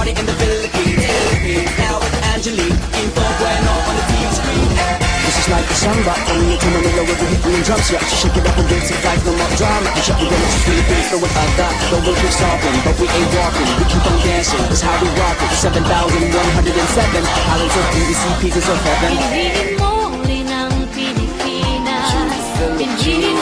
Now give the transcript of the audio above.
party in the Philippines. Now it's Angelique, Info Bueno on the TV screen. This is like a samba, coming into Manila with the hit and drums. Yeah, she shake it up and dance it like no more drama. And shut the doors to Philippines, throw it out that. The world keeps talking, but we ain't walking. We keep on dancing, that's how we rock it. 7,107 islands of PVC, pieces of heaven. Pinili mo rin ang Pilipinas. Pinili